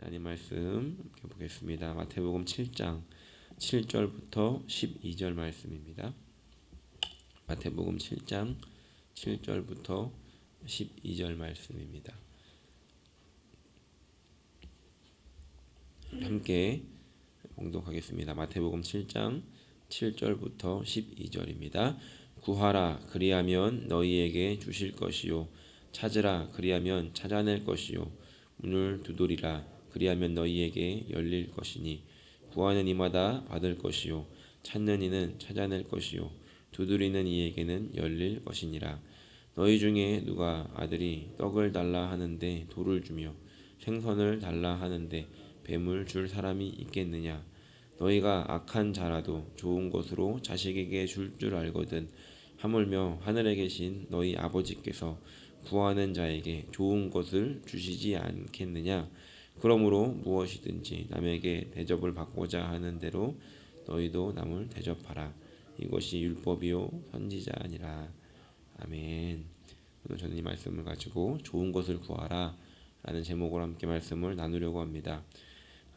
하나님 말씀 함께 보겠습니다. 마태복음 7장 7절부터 12절 말씀입니다. 마태복음 7장 7절부터 12절 말씀입니다. 함께 봉독하겠습니다. 마태복음 7장 7절부터 12절입니다. 구하라 그리하면 너희에게 주실 것이요 찾으라 그리하면 찾아낼 것이요 문을 두드리라 그리하면 너희에게 열릴 것이니 구하는 이마다 받을 것이요 찾는 이는 찾아낼 것이요 두드리는 이에게는 열릴 것이니라. 너희 중에 누가 아들이 떡을 달라 하는데 돌을 주며 생선을 달라 하는데 뱀을 줄 사람이 있겠느냐. 너희가 악한 자라도 좋은 것으로 자식에게 줄 줄 알거든 하물며 하늘에 계신 너희 아버지께서 구하는 자에게 좋은 것을 주시지 않겠느냐. 그러므로 무엇이든지 남에게 대접을 받고자 하는 대로 너희도 남을 대접하라. 이것이 율법이요 선지자 아니라. 아멘. 오늘 저는 이 말씀을 가지고 좋은 것을 구하라 라는 제목으로 함께 말씀을 나누려고 합니다.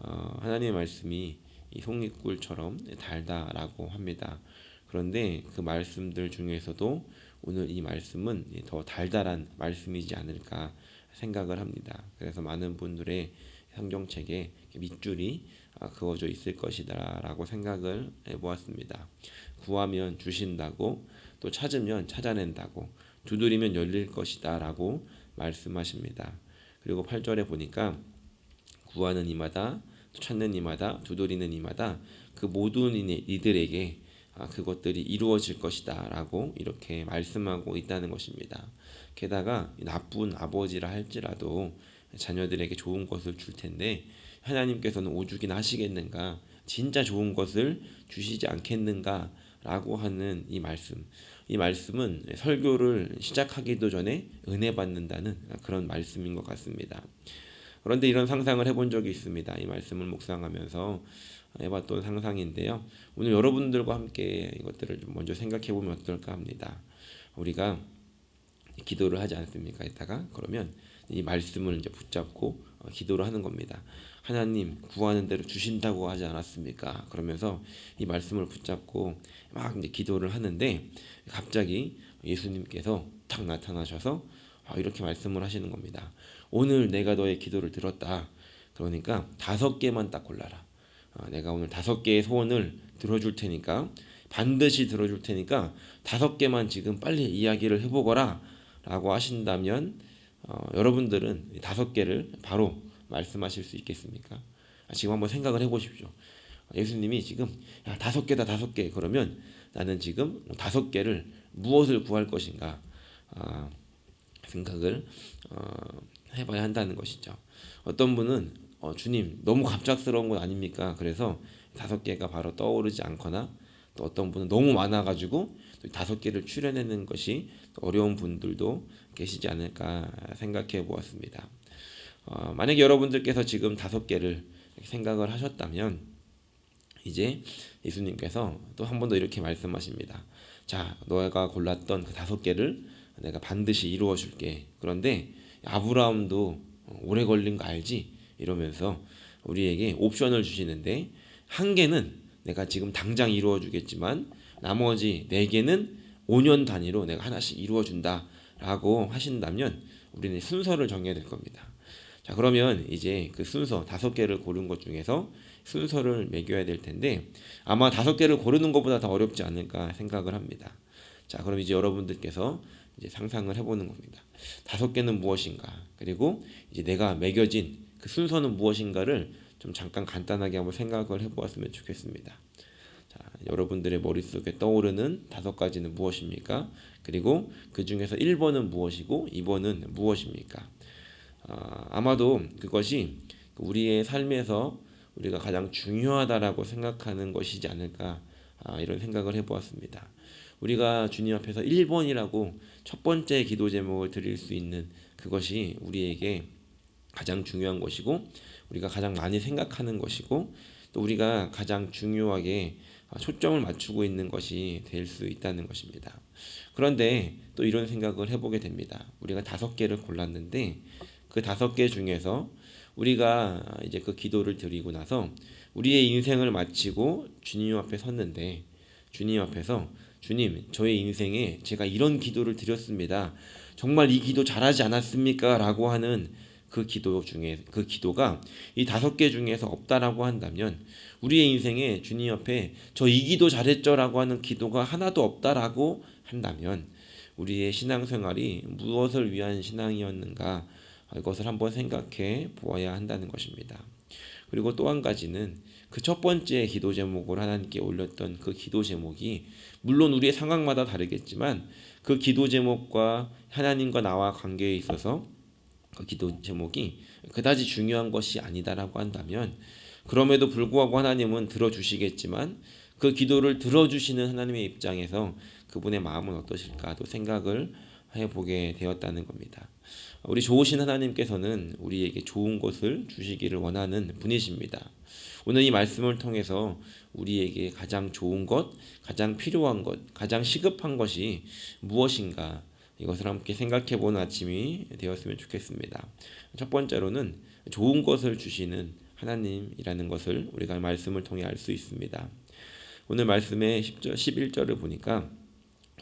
하나님의 말씀이 이 송이꿀처럼 달다라고 합니다. 그런데 그 말씀들 중에서도 오늘 이 말씀은 더 달달한 말씀이지 않을까 생각을 합니다. 그래서 많은 분들의 성경책에 밑줄이 그어져 있을 것이다 라고 생각을 해보았습니다. 구하면 주신다고, 또 찾으면 찾아낸다고, 두드리면 열릴 것이다 라고 말씀하십니다. 그리고 8절에 보니까 구하는 이마다, 찾는 이마다, 두드리는 이마다 그 모든 이들에게 그것들이 이루어질 것이다 라고 이렇게 말씀하고 있다는 것입니다. 게다가 나쁜 아버지라 할지라도 자녀들에게 좋은 것을 줄 텐데 하나님께서는 오죽이나 하시겠는가, 진짜 좋은 것을 주시지 않겠는가 라고 하는 이 말씀은 설교를 시작하기도 전에 은혜 받는다는 그런 말씀인 것 같습니다. 그런데 이런 상상을 해본 적이 있습니다. 이 말씀을 묵상하면서 해봤던 상상인데요. 오늘 여러분들과 함께 이것들을 좀 먼저 생각해 보면 어떨까 합니다. 우리가 기도를 하지 않습니까? 이따가 그러면 이 말씀을 이제 붙잡고 기도를 하는 겁니다. 하나님 구하는 대로 주신다고 하지 않았습니까? 그러면서 이 말씀을 붙잡고 막 이제 기도를 하는데 갑자기 예수님께서 탁 나타나셔서 이렇게 말씀을 하시는 겁니다. 오늘 내가 너의 기도를 들었다. 그러니까 5개만 딱 골라라. 내가 오늘 5개의 소원을 들어줄 테니까, 반드시 들어줄 테니까 5개만 지금 빨리 이야기를 해보거라 라고 하신다면 여러분들은 5개를 바로 말씀하실 수 있겠습니까? 지금 한번 생각을 해보십시오. 예수님이 지금 5개다 5개 그러면 나는 지금 5개를 무엇을 구할 것인가 생각을 해봐야 한다는 것이죠. 어떤 분은 주님 너무 갑작스러운 건 아닙니까? 그래서 5개가 바로 떠오르지 않거나, 또 어떤 분은 너무 많아가지고 5개를 추려내는 것이 어려운 분들도 계시지 않을까 생각해 보았습니다. 만약에 여러분들께서 지금 5개를 생각을 하셨다면 이제 예수님께서 또 한 번 더 이렇게 말씀하십니다. 자, 너가 골랐던 그 5개를 내가 반드시 이루어 줄게. 그런데 아브라함도 오래 걸린 거 알지? 이러면서 우리에게 옵션을 주시는데, 1개는 내가 지금 당장 이루어 주겠지만 나머지 4개는 5년 단위로 내가 하나씩 이루어 준다 라고 하신다면 우리는 순서를 정해야 될 겁니다. 자, 그러면 이제 그 순서 5개를 고른 것 중에서 순서를 매겨야 될 텐데 아마 5개를 고르는 것보다 더 어렵지 않을까 생각을 합니다. 자, 그럼 이제 여러분들께서 이제 상상을 해보는 겁니다. 5개는 무엇인가, 그리고 이제 내가 매겨진 그 순서는 무엇인가를 좀 잠깐 간단하게 한번 생각을 해보았으면 좋겠습니다. 자, 여러분들의 머릿속에 떠오르는 5가지는 무엇입니까? 그리고 그 중에서 1번은 무엇이고 2번은 무엇입니까? 아마도 그것이 우리의 삶에서 우리가 가장 중요하다라고 생각하는 것이지 않을까, 이런 생각을 해보았습니다. 우리가 주님 앞에서 1번이라고 첫 번째 기도 제목을 드릴 수 있는 그것이 우리에게 가장 중요한 것이고, 우리가 가장 많이 생각하는 것이고, 또 우리가 가장 중요하게 초점을 맞추고 있는 것이 될 수 있다는 것입니다. 그런데 또 이런 생각을 해보게 됩니다. 우리가 5개를 골랐는데 그 5개 중에서 우리가 이제 그 기도를 드리고 나서 우리의 인생을 마치고 주님 앞에 섰는데 주님 앞에서 주님, 저의 인생에 제가 이런 기도를 드렸습니다. 정말 이 기도 잘하지 않았습니까? 라고 하는 그 기도 중에 그 기도가 이 5개 중에서 없다라고 한다면 우리의 인생에 주님 앞에 저 이 기도 잘했죠라고 하는 기도가 하나도 없다라고 한다면 우리의 신앙생활이 무엇을 위한 신앙이었는가 이것을 한번 생각해 보아야 한다는 것입니다. 그리고 또 한 가지는 그 첫 번째 기도 제목을 하나님께 올렸던 그 기도 제목이 물론 우리의 상황마다 다르겠지만 그 기도 제목과 하나님과 나와 관계에 있어서 그 기도 제목이 그다지 중요한 것이 아니다라고 한다면 그럼에도 불구하고 하나님은 들어주시겠지만 그 기도를 들어주시는 하나님의 입장에서 그분의 마음은 어떠실까도 생각을 해보게 되었다는 겁니다. 우리 좋으신 하나님께서는 우리에게 좋은 것을 주시기를 원하는 분이십니다. 오늘 이 말씀을 통해서 우리에게 가장 좋은 것, 가장 필요한 것, 가장 시급한 것이 무엇인가 이것을 함께 생각해 보는 아침이 되었으면 좋겠습니다. 첫 번째로는 좋은 것을 주시는 하나님이라는 것을 우리가 말씀을 통해 알 수 있습니다. 오늘 말씀의 10절, 11절을 보니까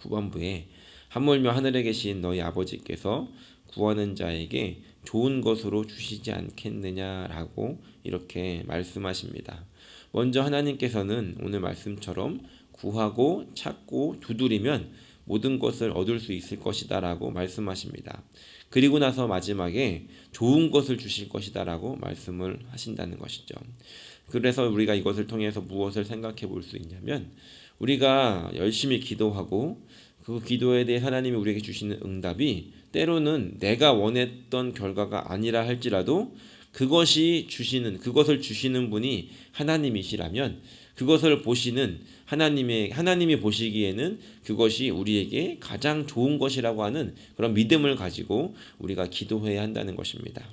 후반부에 하물며 하늘에 계신 너희 아버지께서 구하는 자에게 좋은 것으로 주시지 않겠느냐라고 이렇게 말씀하십니다. 먼저 하나님께서는 오늘 말씀처럼 구하고 찾고 두드리면 모든 것을 얻을 수 있을 것이다 라고 말씀하십니다. 그리고 나서 마지막에 좋은 것을 주실 것이다 라고 말씀을 하신다는 것이죠. 그래서 우리가 이것을 통해서 무엇을 생각해 볼 수 있냐면 우리가 열심히 기도하고 그 기도에 대해 하나님이 우리에게 주시는 응답이 때로는 내가 원했던 결과가 아니라 할지라도 그것을 주시는 분이 하나님이시라면 그것을 보시는 하나님이 보시기에는 그것이 우리에게 가장 좋은 것이라고 하는 그런 믿음을 가지고 우리가 기도해야 한다는 것입니다.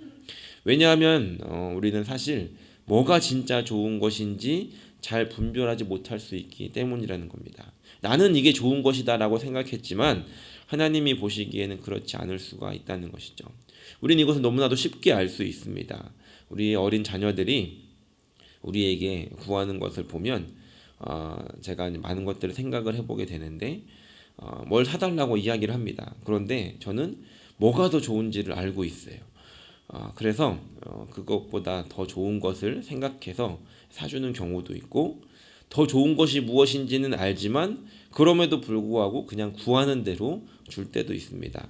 왜냐하면 우리는 사실 뭐가 진짜 좋은 것인지 잘 분별하지 못할 수 있기 때문이라는 겁니다. 나는 이게 좋은 것이다라고 생각했지만 하나님이 보시기에는 그렇지 않을 수가 있다는 것이죠. 우리는 이것을 너무나도 쉽게 알 수 있습니다. 우리 어린 자녀들이 우리에게 구하는 것을 보면 제가 많은 것들을 생각을 해보게 되는데 뭘 사달라고 이야기를 합니다. 그런데 저는 뭐가 더 좋은지를 알고 있어요. 그래서 그것보다 더 좋은 것을 생각해서 사주는 경우도 있고 더 좋은 것이 무엇인지는 알지만 그럼에도 불구하고 그냥 구하는 대로 줄 때도 있습니다.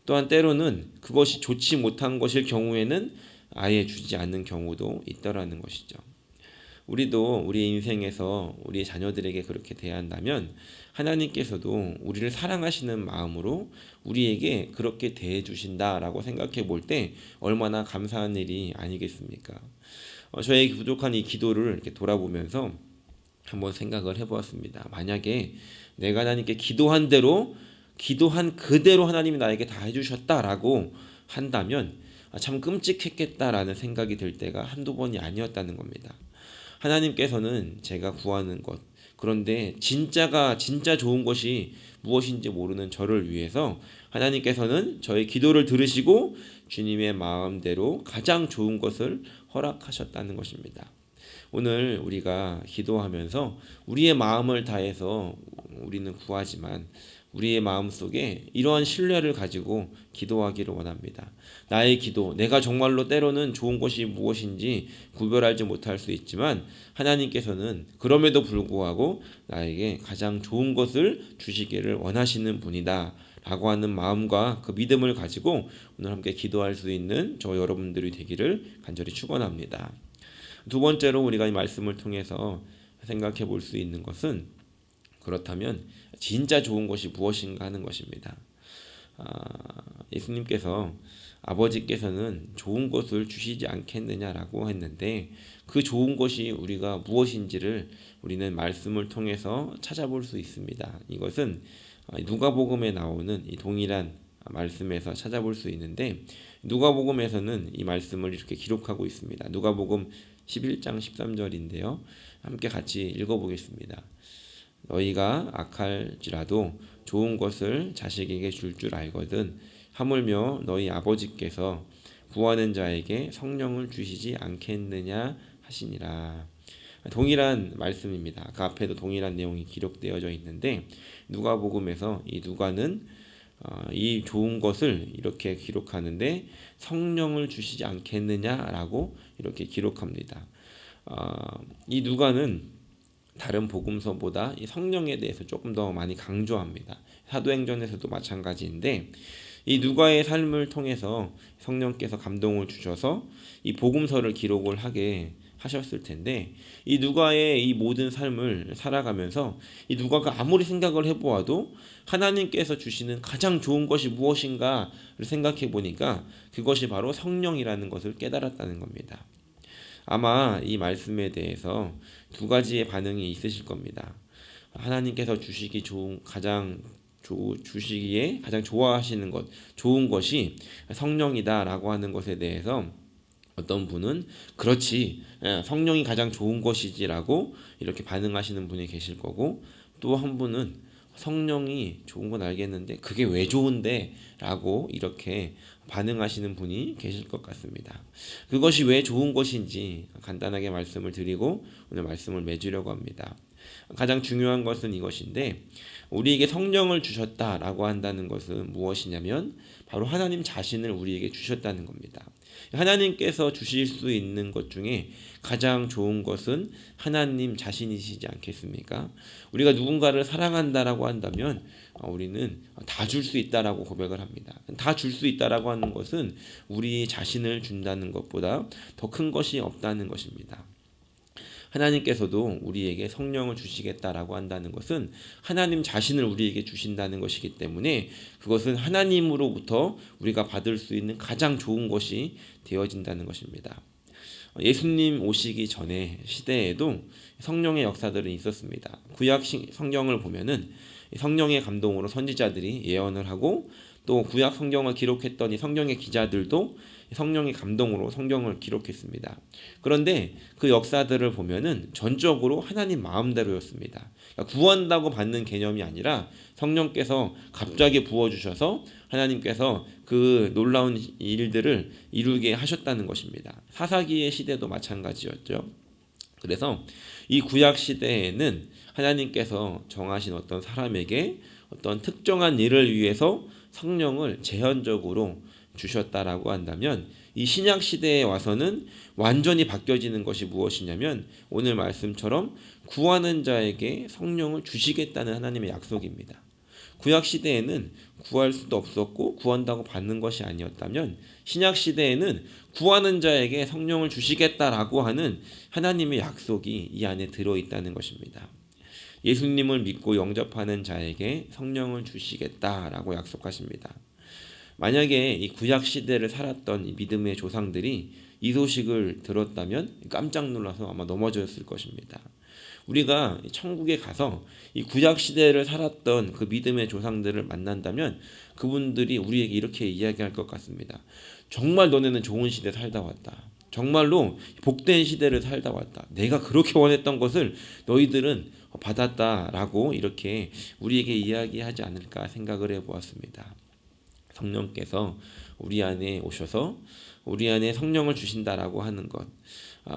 또한 때로는 그것이 좋지 못한 것일 경우에는 아예 주지 않는 경우도 있다라는 것이죠. 우리도 우리의 인생에서 우리의 자녀들에게 그렇게 대한다면 하나님께서도 우리를 사랑하시는 마음으로 우리에게 그렇게 대해 주신다라고 생각해 볼 때 얼마나 감사한 일이 아니겠습니까? 저의 부족한 이 기도를 이렇게 돌아보면서 한번 생각을 해보았습니다. 만약에 내가 하나님께 기도한 그대로 하나님이 나에게 다 해주셨다라고 한다면 참 끔찍했겠다라는 생각이 들 때가 한두 번이 아니었다는 겁니다. 하나님께서는 제가 구하는 것, 그런데 진짜 좋은 것이 무엇인지 모르는 저를 위해서 하나님께서는 저의 기도를 들으시고 주님의 마음대로 가장 좋은 것을 허락하셨다는 것입니다. 오늘 우리가 기도하면서 우리의 마음을 다해서 우리는 구하지만 우리의 마음속에 이러한 신뢰를 가지고 기도하기를 원합니다. 나의 기도, 내가 정말로 때로는 좋은 것이 무엇인지 구별하지 못할 수 있지만 하나님께서는 그럼에도 불구하고 나에게 가장 좋은 것을 주시기를 원하시는 분이다 라고 하는 마음과 그 믿음을 가지고 오늘 함께 기도할 수 있는 저 여러분들이 되기를 간절히 축원합니다. 두 번째로 우리가 이 말씀을 통해서 생각해 볼 수 있는 것은 그렇다면 진짜 좋은 것이 무엇인가 하는 것입니다. 예수님께서 아버지께서는 좋은 것을 주시지 않겠느냐라고 했는데 그 좋은 것이 우리가 무엇인지를 우리는 말씀을 통해서 찾아볼 수 있습니다. 이것은 누가복음에 나오는 이 동일한 말씀에서 찾아볼 수 있는데 누가복음에서는 이 말씀을 이렇게 기록하고 있습니다. 누가복음 11장 13절인데요. 함께 같이 읽어보겠습니다. 너희가 악할지라도 좋은 것을 자식에게 줄 알거든 하물며 너희 아버지께서 구하는 자에게 성령을 주시지 않겠느냐 하시니라. 동일한 말씀입니다. 그 앞에도 동일한 내용이 기록되어져 있는데 누가복음에서 이 누가는 이 좋은 것을 이렇게 기록하는데 성령을 주시지 않겠느냐라고 이렇게 기록합니다. 이 누가는 다른 복음서보다 이 성령에 대해서 조금 더 많이 강조합니다. 사도행전에서도 마찬가지인데 이 누가의 삶을 통해서 성령께서 감동을 주셔서 이 복음서를 기록을 하게 하셨을 텐데 이 누가의 이 모든 삶을 살아가면서 이 누가가 아무리 생각을 해보아도 하나님께서 주시는 가장 좋은 것이 무엇인가를 생각해 보니까 그것이 바로 성령이라는 것을 깨달았다는 겁니다. 아마 이 말씀에 대해서 두 가지의 반응이 있으실 겁니다. 하나님께서 주시기에 가장 좋아하시는 것, 좋은 것이 성령이다라고 하는 것에 대해서 어떤 분은 그렇지, 성령이 가장 좋은 것이지라고 이렇게 반응하시는 분이 계실 거고, 또 한 분은 성령이 좋은 건 알겠는데 그게 왜 좋은데? 라고 이렇게 반응하시는 분이 계실 것 같습니다. 그것이 왜 좋은 것인지 간단하게 말씀을 드리고 오늘 말씀을 맺으려고 합니다. 가장 중요한 것은 이것인데 우리에게 성령을 주셨다라고 한다는 것은 무엇이냐면 바로 하나님 자신을 우리에게 주셨다는 겁니다. 하나님께서 주실 수 있는 것 중에 가장 좋은 것은 하나님 자신이시지 않겠습니까? 우리가 누군가를 사랑한다라고 한다면 우리는 다 줄 수 있다라고 고백을 합니다. 다 줄 수 있다라고 하는 것은 우리 자신을 준다는 것보다 더 큰 것이 없다는 것입니다. 하나님께서도 우리에게 성령을 주시겠다라고 한다는 것은 하나님 자신을 우리에게 주신다는 것이기 때문에 그것은 하나님으로부터 우리가 받을 수 있는 가장 좋은 것이 되어진다는 것입니다. 예수님 오시기 전에 시대에도 성령의 역사들은 있었습니다. 구약 성경을 보면은 성령의 감동으로 선지자들이 예언을 하고 또 구약 성경을 기록했던 이 성경의 기자들도 성령의 감동으로 성경을 기록했습니다. 그런데 그 역사들을 보면은 전적으로 하나님 마음대로였습니다. 그러니까 구한다고 받는 개념이 아니라 성령께서 갑자기 부어주셔서 하나님께서 그 놀라운 일들을 이루게 하셨다는 것입니다. 사사기의 시대도 마찬가지였죠. 그래서 이 구약 시대에는 하나님께서 정하신 어떤 사람에게 어떤 특정한 일을 위해서 성령을 제한적으로 주셨다라고 한다면 이 신약 시대에 와서는 완전히 바뀌어지는 것이 무엇이냐면 오늘 말씀처럼 구하는 자에게 성령을 주시겠다는 하나님의 약속입니다. 구약 시대에는 구할 수도 없었고 구한다고 받는 것이 아니었다면 신약 시대에는 구하는 자에게 성령을 주시겠다라고 하는 하나님의 약속이 이 안에 들어있다는 것입니다. 예수님을 믿고 영접하는 자에게 성령을 주시겠다라고 약속하십니다. 만약에 이 구약 시대를 살았던 이 믿음의 조상들이 이 소식을 들었다면 깜짝 놀라서 아마 넘어졌을 것입니다. 우리가 천국에 가서 이 구약 시대를 살았던 그 믿음의 조상들을 만난다면 그분들이 우리에게 이렇게 이야기할 것 같습니다. 정말 너네는 좋은 시대 살다 왔다. 정말로 복된 시대를 살다 왔다. 내가 그렇게 원했던 것을 너희들은 받았다라고 이렇게 우리에게 이야기하지 않을까 생각을 해보았습니다. 성령께서 우리 안에 오셔서 우리 안에 성령을 주신다라고 하는 것,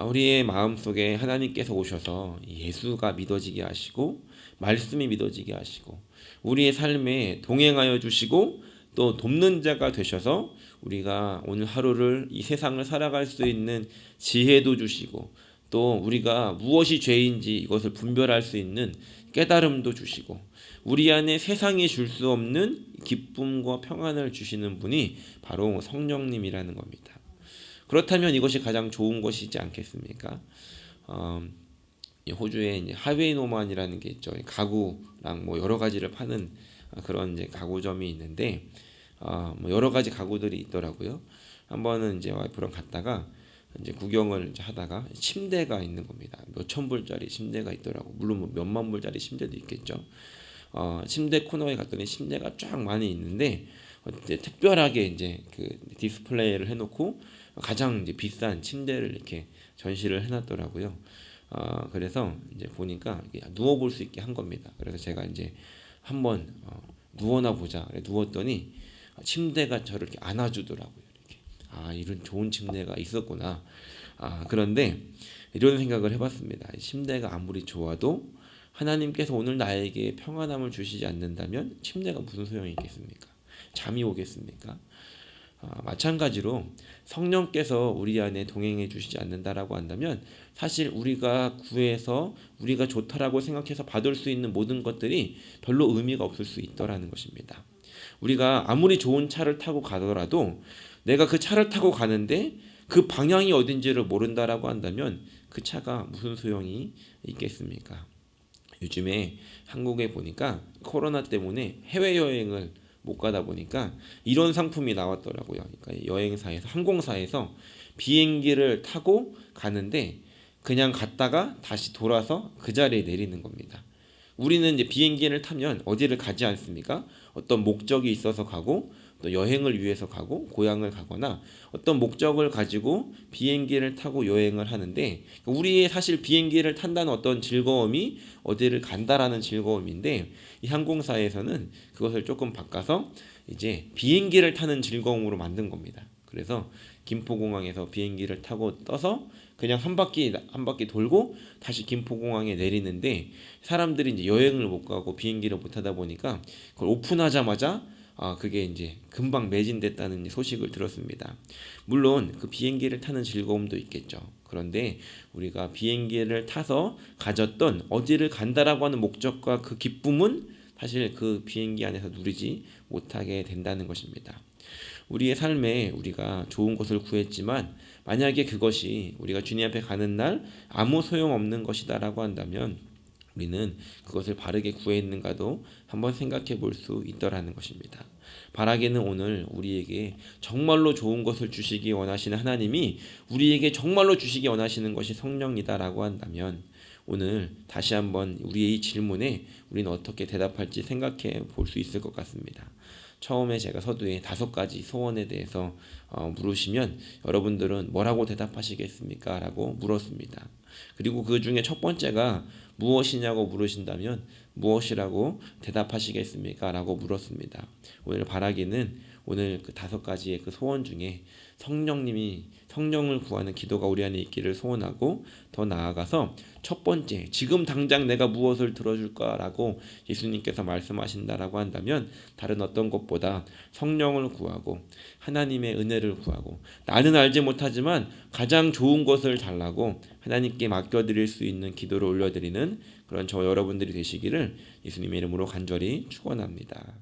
우리의 마음속에 하나님께서 오셔서 예수가 믿어지게 하시고 말씀이 믿어지게 하시고 우리의 삶에 동행하여 주시고 또 돕는 자가 되셔서 우리가 오늘 하루를 이 세상을 살아갈 수 있는 지혜도 주시고 또 우리가 무엇이 죄인지 이것을 분별할 수 있는 깨달음도 주시고 우리 안에 세상이 줄 수 없는 기쁨과 평안을 주시는 분이 바로 성령님이라는 겁니다. 그렇다면 이것이 가장 좋은 것이지 않겠습니까? 호주에 이제 하웨이 노만이라는 게 있죠. 가구랑 뭐 여러 가지를 파는 그런 이제 가구점이 있는데 뭐 여러 가지 가구들이 있더라고요. 한 번은 이제 와이프랑 갔다가 이제 구경을 이제 하다가 침대가 있는 겁니다. 몇천 불짜리 침대가 있더라고. 물론 뭐 몇만 불짜리 침대도 있겠죠. 침대 코너에 갔더니 침대가 쫙 많이 있는데 이제 특별하게 이제 그 디스플레이를 해놓고 가장 이제 비싼 침대를 이렇게 전시를 해놨더라고요. 그래서 이제 보니까 누워볼 수 있게 한 겁니다. 그래서 제가 이제 한번 누워나 보자. 누웠더니 침대가 저를 이렇게 안아주더라고요. 이렇게 이런 좋은 침대가 있었구나. 그런데 이런 생각을 해봤습니다. 침대가 아무리 좋아도 하나님께서 오늘 나에게 평안함을 주시지 않는다면 침대가 무슨 소용이 있겠습니까? 잠이 오겠습니까? 마찬가지로 성령께서 우리 안에 동행해 주시지 않는다라고 한다면 사실 우리가 구해서 우리가 좋다라고 생각해서 받을 수 있는 모든 것들이 별로 의미가 없을 수 있더라는 것입니다. 우리가 아무리 좋은 차를 타고 가더라도 내가 그 차를 타고 가는데 그 방향이 어딘지를 모른다라고 한다면 그 차가 무슨 소용이 있겠습니까? 요즘에 한국에 보니까 코로나 때문에 해외여행을 못 가다 보니까 이런 상품이 나왔더라고요. 그러니까 여행사에서 항공사에서 비행기를 타고 가는데 그냥 갔다가 다시 돌아서 그 자리에 내리는 겁니다. 우리는 이제 비행기를 타면 어디를 가지 않습니까? 어떤 목적이 있어서 가고 또 여행을 위해서 가고 고향을 가거나 어떤 목적을 가지고 비행기를 타고 여행을 하는데 우리의 사실 비행기를 탄다는 어떤 즐거움이 어디를 간다라는 즐거움인데 이 항공사에서는 그것을 조금 바꿔서 이제 비행기를 타는 즐거움으로 만든 겁니다. 그래서 김포공항에서 비행기를 타고 떠서 그냥 한 바퀴 돌고 다시 김포공항에 내리는데 사람들이 이제 여행을 못 가고 비행기를 못 타다 보니까 그걸 오픈하자마자 그게 이제 금방 매진됐다는 소식을 들었습니다. 물론 그 비행기를 타는 즐거움도 있겠죠. 그런데 우리가 비행기를 타서 가졌던 어디를 간다라고 하는 목적과 그 기쁨은 사실 그 비행기 안에서 누리지 못하게 된다는 것입니다. 우리의 삶에 우리가 좋은 것을 구했지만 만약에 그것이 우리가 주님 앞에 가는 날 아무 소용없는 것이다라고 한다면 우리는 그것을 바르게 구했는가도 한번 생각해 볼 수 있더라는 것입니다. 바라기는 오늘 우리에게 정말로 좋은 것을 주시기 원하시는 하나님이 우리에게 정말로 주시기 원하시는 것이 성령이다라고 한다면 오늘 다시 한번 우리의 이 질문에 우리는 어떻게 대답할지 생각해 볼 수 있을 것 같습니다. 처음에 제가 서두에 5가지 소원에 대해서 물으시면 여러분들은 뭐라고 대답하시겠습니까? 라고 물었습니다. 그리고 그 중에 첫 번째가 무엇이냐고 물으신다면 무엇이라고 대답하시겠습니까? 라고 물었습니다. 오늘 바라기는 오늘 그 5가지의 그 소원 중에 성령을 구하는 기도가 우리 안에 있기를 소원하고 더 나아가서 첫 번째 지금 당장 내가 무엇을 들어줄까라고 예수님께서 말씀하신다라고 한다면 다른 어떤 것보다 성령을 구하고 하나님의 은혜를 구하고 나는 알지 못하지만 가장 좋은 것을 달라고 하나님께 맡겨드릴 수 있는 기도를 올려드리는 그런 저 여러분들이 되시기를 예수님의 이름으로 간절히 축원합니다.